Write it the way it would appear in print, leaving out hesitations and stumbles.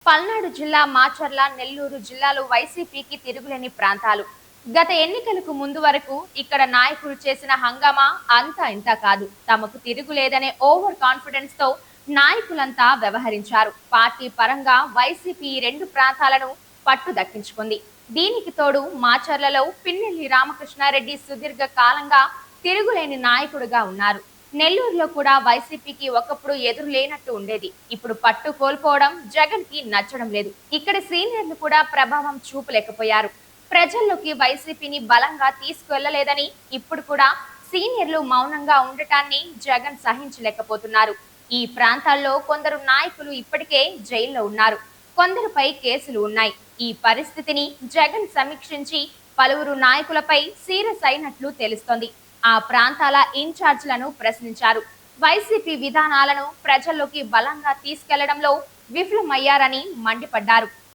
పల్నాడు జిల్లా మాచర్ల, నెల్లూరు జిల్లాలో వైసీపీకి తిరుగులేని ప్రాంతాలు. గత ఎన్నికలకు ముందు వరకు ఇక్కడ నాయకులు చేసిన హంగామా అంతా ఇంతా కాదు. తమకు తిరుగులేదనే ఓవర్ కాన్ఫిడెన్స్ తో నాయకులంతా వ్యవహరించారు. పార్టీ పరంగా వైసీపీ ఈ రెండు ప్రాంతాలను పట్టు దక్కించుకుంది. దీనికి తోడు మాచర్లలో పిన్నెల్లి రామకృష్ణారెడ్డి సుదీర్ఘ కాలంగా తిరుగులేని నాయకుడిగా ఉన్నారు. నెల్లూరులో కూడా వైసీపీకి ఒకప్పుడు ఎదురు లేనట్టు ఉండేది. ఇప్పుడు పట్టు కోల్పోవడం జగన్ కి నచ్చడం లేదు. ఇక్కడ సీనియర్లు కూడా ప్రభావం చూపలేకపోయారు. ప్రజల్లోకి వైసీపీని బలంగా తీసుకువెళ్లలేదని ఇప్పుడు కూడా సీనియర్లు మౌనంగా ఉండటాన్ని జగన్ సహించలేకపోతున్నారు. ఈ ప్రాంతాల్లో కొందరు నాయకులు ఇప్పటికే జైల్లో ఉన్నారు. కొందరుపై కేసులు ఉన్నాయి. ఈ పరిస్థితిని జగన్ సమీక్షించి పలువురు నాయకులపై సీరియస్ అయినట్లు తెలుస్తోంది. ఆ ప్రాంతాల ఇన్ఛార్జ్లను ప్రశ్నించారు. వైసీపీ విధానాలను ప్రజల్లోకి బలంగా తీసుకెళ్లడంలో విఫలమయ్యారని మండిపడ్డారు.